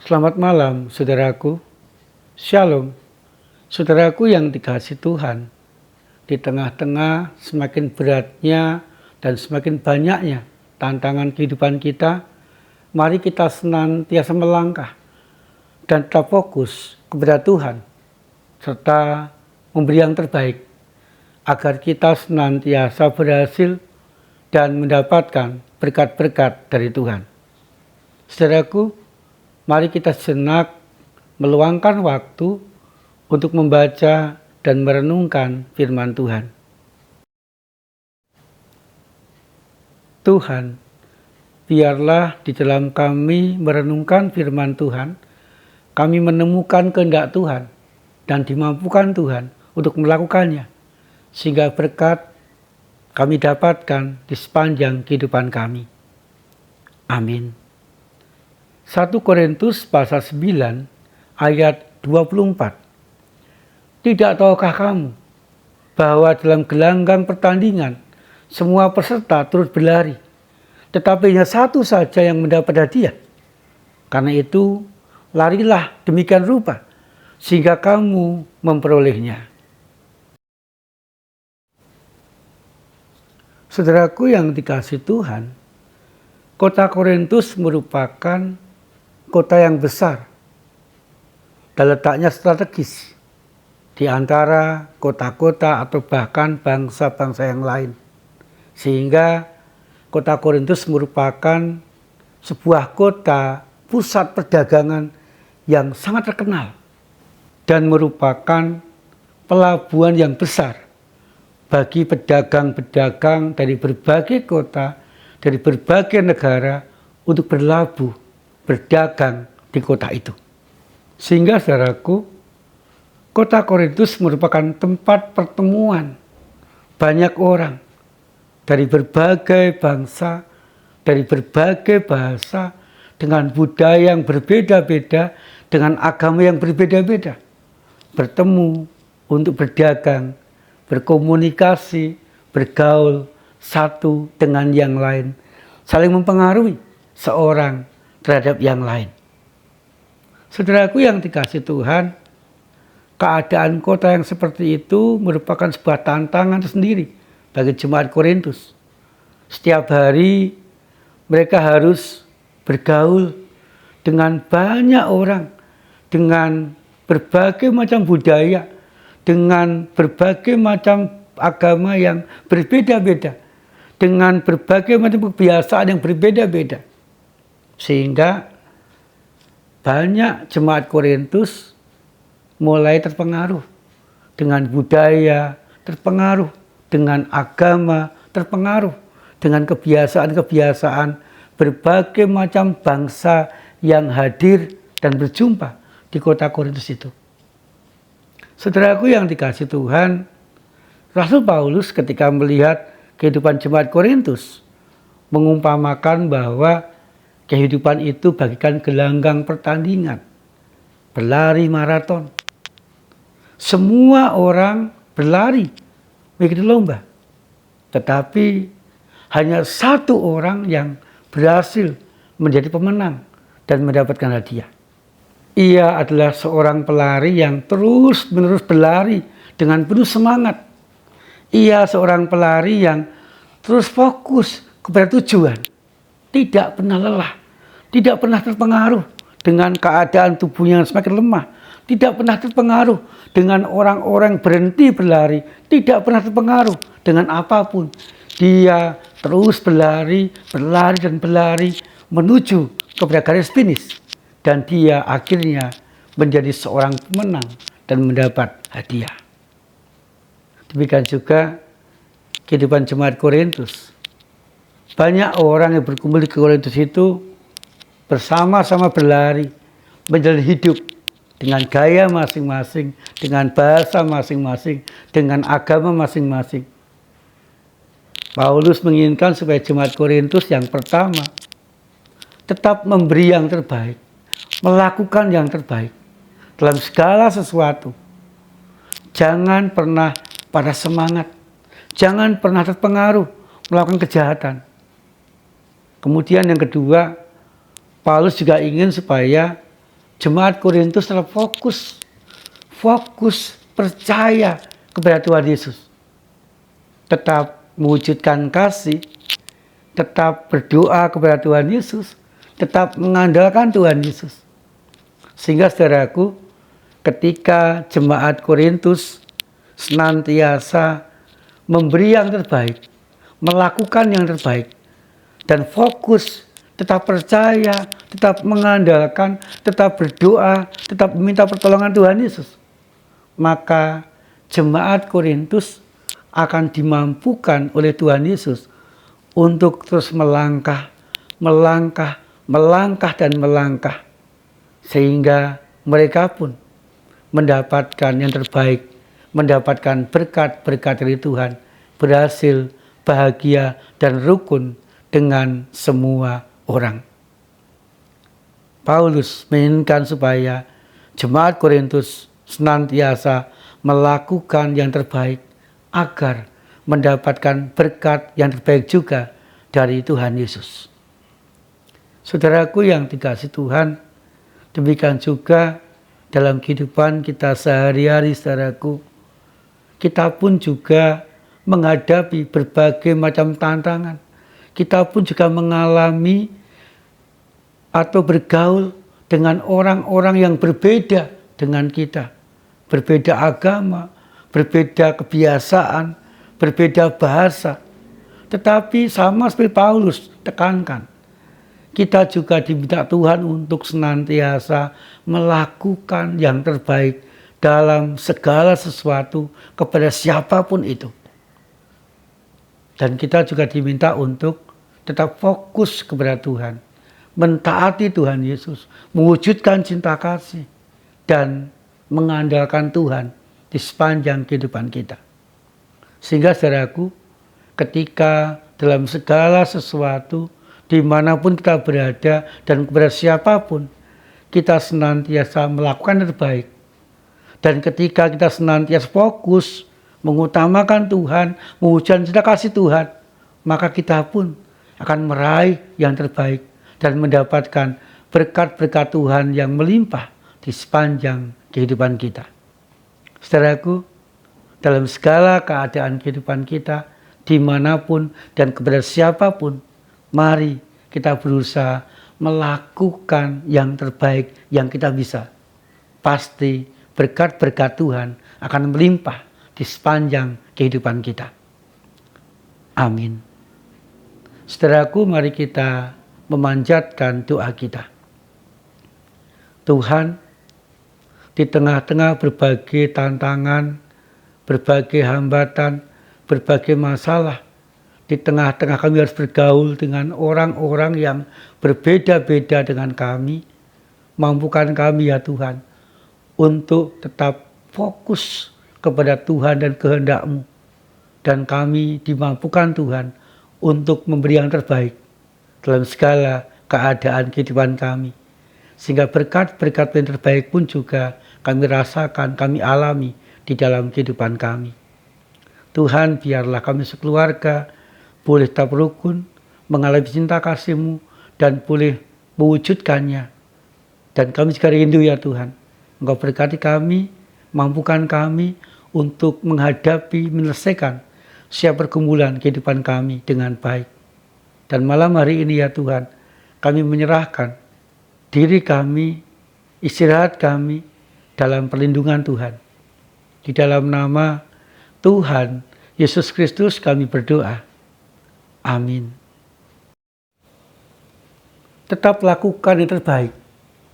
Selamat malam, saudaraku. Shalom, saudaraku yang dikasihi Tuhan. Di tengah-tengah semakin beratnya dan semakin banyaknya tantangan kehidupan kita, mari kita senantiasa melangkah dan tetap fokus kepada Tuhan, serta memberi yang terbaik, agar kita senantiasa berhasil dan mendapatkan berkat-berkat dari Tuhan. Saudaraku, mari kita sejenak meluangkan waktu untuk membaca dan merenungkan firman Tuhan. Tuhan, biarlah di dalam kami merenungkan firman Tuhan, kami menemukan kehendak Tuhan dan dimampukan Tuhan untuk melakukannya, sehingga berkat kami dapatkan di sepanjang kehidupan kami. Amin. 1 Korintus pasal 9 ayat 24. Tidak tahukah kamu bahwa dalam gelanggang pertandingan semua peserta turut berlari, tetapi hanya satu saja yang mendapat hadiah? Karena itu larilah demikian rupa sehingga kamu memperolehnya. Saudaraku yang dikasihi Tuhan, kota Korintus merupakan kota yang besar dan letaknya strategis di antara kota-kota atau bahkan bangsa-bangsa yang lain. Sehingga kota Korintus merupakan sebuah kota pusat perdagangan yang sangat terkenal dan merupakan pelabuhan yang besar bagi pedagang-pedagang dari berbagai kota, dari berbagai negara untuk berlabuh, berdagang di kota itu. Sehingga saudaraku, kota Korintus merupakan tempat pertemuan banyak orang dari berbagai bangsa, dari berbagai bahasa, dengan budaya yang berbeda-beda, dengan agama yang berbeda-beda, bertemu untuk berdagang, berkomunikasi, bergaul satu dengan yang lain, saling mempengaruhi seorang terhadap yang lain. Saudaraku yang dikasihi Tuhan, keadaan kota yang seperti itu merupakan sebuah tantangan tersendiri bagi jemaat Korintus. Setiap hari mereka harus bergaul dengan banyak orang, dengan berbagai macam budaya, dengan berbagai macam agama yang berbeda-beda, dengan berbagai macam kebiasaan yang berbeda-beda. Sehingga banyak jemaat Korintus mulai terpengaruh dengan budaya, terpengaruh dengan agama, terpengaruh dengan kebiasaan-kebiasaan berbagai macam bangsa yang hadir dan berjumpa di kota Korintus itu. Saudaraku yang dikasihi Tuhan, Rasul Paulus ketika melihat kehidupan jemaat Korintus mengumpamakan bahwa kehidupan itu bagikan gelanggang pertandingan, berlari maraton. Semua orang berlari mengikuti lomba, tetapi hanya satu orang yang berhasil menjadi pemenang dan mendapatkan hadiah. Ia adalah seorang pelari yang terus-menerus berlari dengan penuh semangat. Ia seorang pelari yang terus fokus kepada tujuan, tidak pernah lelah, tidak pernah terpengaruh dengan keadaan tubuhnya yang semakin lemah, tidak pernah terpengaruh dengan orang-orang berhenti berlari, tidak pernah terpengaruh dengan apapun. Dia terus berlari, berlari dan berlari menuju kepada garis finish, dan dia akhirnya menjadi seorang pemenang dan mendapat hadiah. Demikian juga kehidupan jemaat Korintus. Banyak orang yang berkumpul di Korintus itu bersama-sama berlari, menjalani hidup dengan gaya masing-masing, dengan bahasa masing-masing, dengan agama masing-masing. Paulus menginginkan supaya jemaat Korintus yang pertama tetap memberi yang terbaik, melakukan yang terbaik dalam segala sesuatu. Jangan pernah pada semangat, jangan pernah terpengaruh melakukan kejahatan. Kemudian yang kedua, Paulus juga ingin supaya jemaat Korintus tetap fokus percaya kepada Tuhan Yesus, tetap mewujudkan kasih, tetap berdoa kepada Tuhan Yesus, tetap mengandalkan Tuhan Yesus. Sehingga saudaraku, ketika jemaat Korintus senantiasa memberi yang terbaik, melakukan yang terbaik, dan fokus, tetap percaya, tetap mengandalkan, tetap berdoa, tetap meminta pertolongan Tuhan Yesus, maka jemaat Korintus akan dimampukan oleh Tuhan Yesus untuk terus melangkah, dan melangkah, sehingga mereka pun mendapatkan yang terbaik, mendapatkan berkat-berkat dari Tuhan, berhasil, bahagia, dan rukun dengan semua orang. Paulus menginginkan supaya jemaat Korintus senantiasa melakukan yang terbaik agar mendapatkan berkat yang terbaik juga dari Tuhan Yesus. Saudaraku yang dikasihi Tuhan, demikian juga dalam kehidupan kita sehari-hari, saudaraku, kita pun juga menghadapi berbagai macam tantangan. Kita pun juga mengalami atau bergaul dengan orang-orang yang berbeda dengan kita. Berbeda agama, berbeda kebiasaan, berbeda bahasa. Tetapi sama seperti Paulus tekankan, kita juga diminta Tuhan untuk senantiasa melakukan yang terbaik dalam segala sesuatu kepada siapapun itu. Dan kita juga diminta untuk tetap fokus kepada Tuhan, mentaati Tuhan Yesus, mewujudkan cinta kasih, dan mengandalkan Tuhan di sepanjang kehidupan kita. Sehingga saudaraku, ketika dalam segala sesuatu, dimanapun kita berada dan kepada siapapun, kita senantiasa melakukan yang terbaik. Dan ketika kita senantiasa fokus, mengutamakan Tuhan, mewujudkan cinta kasih Tuhan, maka kita pun akan meraih yang terbaik dan mendapatkan berkat-berkat Tuhan yang melimpah di sepanjang kehidupan kita. Saudaraku, dalam segala keadaan kehidupan kita, dimanapun dan kepada siapapun, mari kita berusaha melakukan yang terbaik yang kita bisa. Pasti berkat-berkat Tuhan akan melimpah di sepanjang kehidupan kita. Amin. Saudaraku, mari kita memanjatkan doa kita. Tuhan, di tengah-tengah berbagai tantangan, berbagai hambatan, berbagai masalah, di tengah-tengah kami harus bergaul dengan orang-orang yang berbeda-beda dengan kami. Mampukan kami ya Tuhan, untuk tetap fokus kepada Tuhan dan kehendak-Mu. Dan kami dimampukan Tuhan untuk memberi yang terbaik dalam segala keadaan kehidupan kami. Sehingga berkat-berkat yang terbaik pun juga kami rasakan, kami alami di dalam kehidupan kami. Tuhan, biarlah kami sekeluarga boleh tetap rukun, mengalami cinta kasih-Mu, dan boleh mewujudkannya. Dan kami juga rindu ya Tuhan, Engkau berkati kami, mampukan kami untuk menghadapi, menyelesaikan setiap pergumulan kehidupan kami dengan baik. Dan malam hari ini ya Tuhan, kami menyerahkan diri kami, istirahat kami dalam perlindungan Tuhan. Di dalam nama Tuhan Yesus Kristus kami berdoa. Amin. Tetap lakukan yang terbaik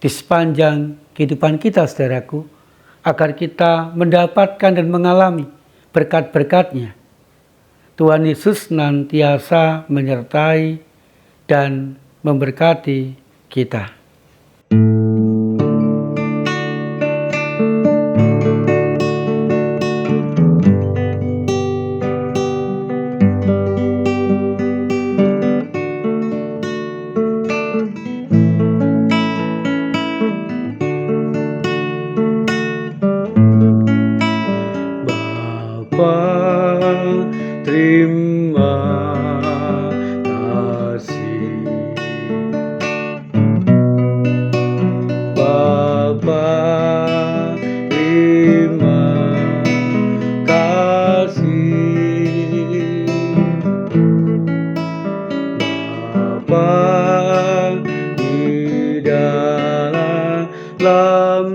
di sepanjang kehidupan kita, saudaraku, agar kita mendapatkan dan mengalami berkat-berkat-Nya. Tuhan Yesus senantiasa menyertai dan memberkati kita. Terima kasih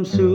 dalam surga.